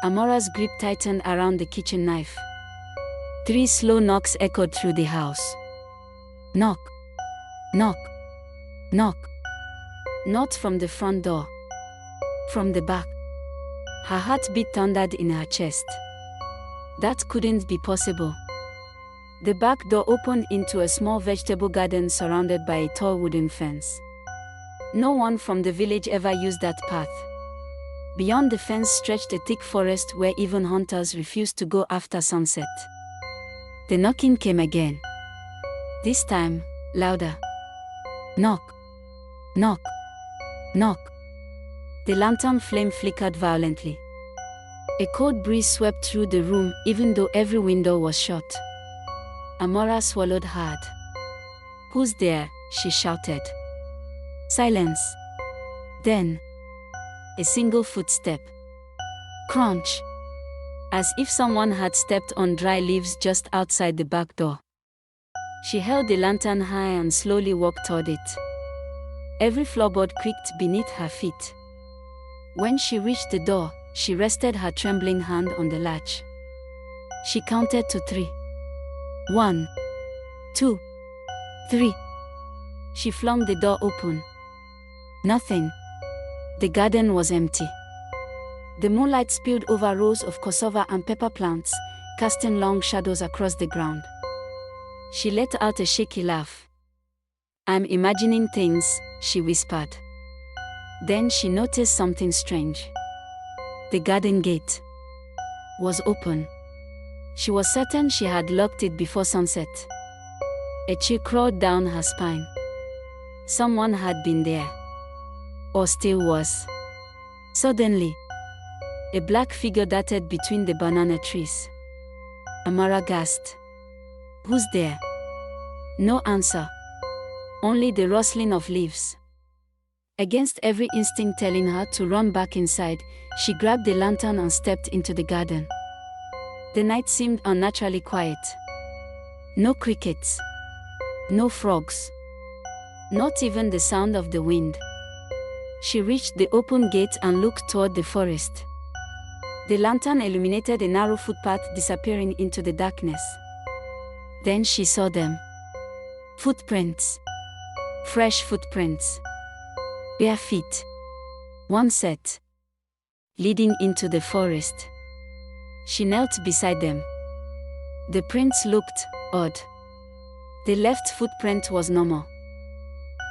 Amora's grip tightened around the kitchen knife. 3 slow knocks echoed through the house. Knock. Knock. Knock. Not from the front door. From the back. Her heartbeat thundered in her chest. That couldn't be possible. The back door opened into a small vegetable garden surrounded by a tall wooden fence. No one from the village ever used that path. Beyond the fence stretched a thick forest where even hunters refused to go after sunset. The knocking came again. This time, louder. Knock. Knock. Knock. The lantern flame flickered violently. A cold breeze swept through the room even though every window was shut. Amora swallowed hard. "Who's there?" she shouted. Silence. Then, a single footstep. Crunch. As if someone had stepped on dry leaves just outside the back door. She held the lantern high and slowly walked toward it. Every floorboard creaked beneath her feet. When she reached the door, she rested her trembling hand on the latch. She counted to 3. 1, 2, 3. She flung the door open. Nothing. The garden was empty. The moonlight spilled over rows of cassava and pepper plants, casting long shadows across the ground. She let out a shaky laugh. "I'm imagining things," she whispered. Then she noticed something strange. The garden gate was open. She was certain she had locked it before sunset. A chill crawled down her spine. Someone had been there. Or still was. Suddenly, a black figure darted between the banana trees. Amara gasped. "Who's there?" No answer. Only the rustling of leaves. Against every instinct telling her to run back inside, she grabbed the lantern and stepped into the garden. The night seemed unnaturally quiet. No crickets. No frogs. Not even the sound of the wind. She reached the open gate and looked toward the forest. The lantern illuminated a narrow footpath disappearing into the darkness. Then she saw them. Footprints. Fresh footprints. Bare feet. One set. Leading into the forest. She knelt beside them. The prints looked odd. The left footprint was normal.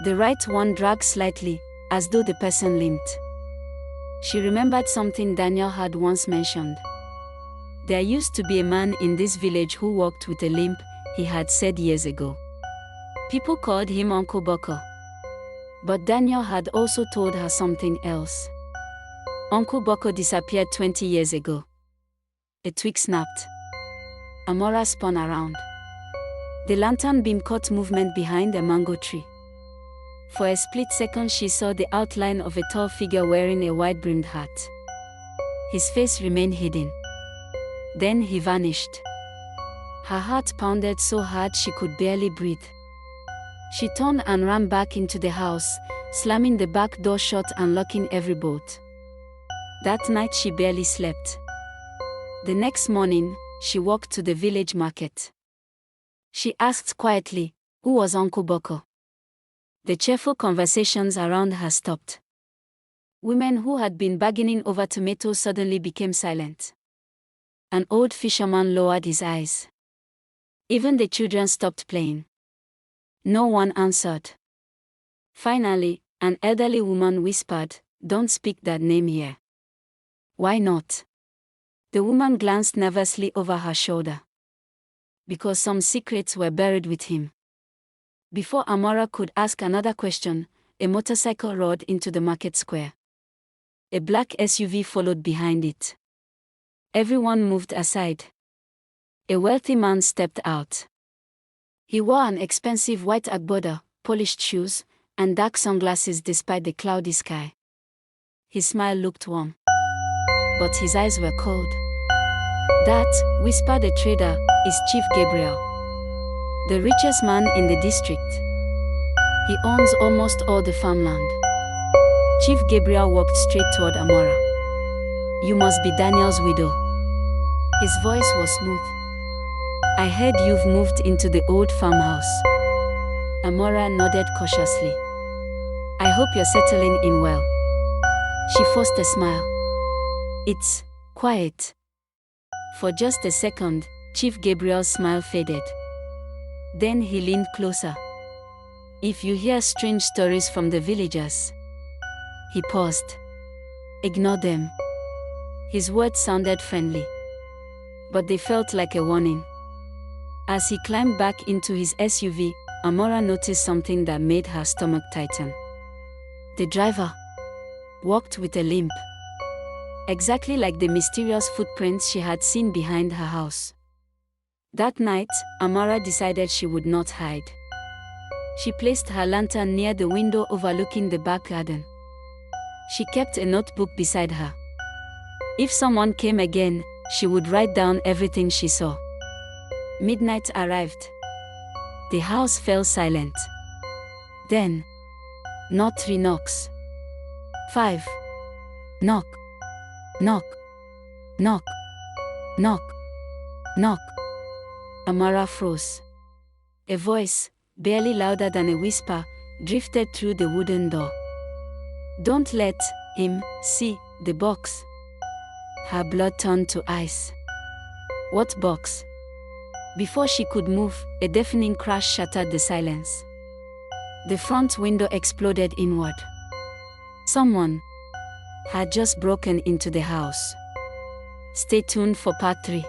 The right one dragged slightly, as though the person limped. She remembered something Daniel had once mentioned. There used to be a man in this village who walked with a limp, he had said years ago. People called him Uncle Boko. But Daniel had also told her something else. Uncle Boko disappeared 20 years ago. A twig snapped. Amora spun around. The lantern beam caught movement behind a mango tree. For a split second she saw the outline of a tall figure wearing a wide-brimmed hat. His face remained hidden. Then he vanished. Her heart pounded so hard she could barely breathe. She turned and ran back into the house, slamming the back door shut and locking every bolt. That night she barely slept. The next morning, she walked to the village market. She asked quietly, "Who was Uncle Boko?" The cheerful conversations around her stopped. Women who had been bargaining over tomatoes suddenly became silent. An old fisherman lowered his eyes. Even the children stopped playing. No one answered. Finally, an elderly woman whispered, "Don't speak that name here." "Why not?" The woman glanced nervously over her shoulder. "Because some secrets were buried with him." Before Amora could ask another question, a motorcycle roared into the market square. A black SUV followed behind it. Everyone moved aside. A wealthy man stepped out. He wore an expensive white agbada, polished shoes, and dark sunglasses despite the cloudy sky. His smile looked warm. But his eyes were cold. "That," whispered a trader, "is Chief Gabriel. The richest man in the district. He owns almost all the farmland." Chief Gabriel walked straight toward Amora. You must be Daniel's widow. His voice was smooth. I heard you've moved into the old farmhouse. Amora nodded cautiously. I hope you're settling in well. She forced a smile. It's quiet. For just a second, Chief Gabriel's smile faded. Then he leaned closer. If you hear strange stories from the villagers. He paused. Ignore them. His words sounded friendly, but they felt like a warning. As he climbed back into his SUV, Amora noticed something that made her stomach tighten. The driver walked with a limp, exactly like the mysterious footprints she had seen behind her house. That night, Amora decided she would not hide. She placed her lantern near the window overlooking the back garden. She kept a notebook beside her. If someone came again, she would write down everything she saw. Midnight arrived. The house fell silent. Then, not 3 knocks. 5. Knock. Knock. Knock. Knock. Knock. Amora froze. A voice, barely louder than a whisper, drifted through the wooden door. Don't let him see the box. Her blood turned to ice. What box? Before she could move, a deafening crash shattered the silence. The front window exploded inward. Someone had just broken into the house. Stay tuned for part 3.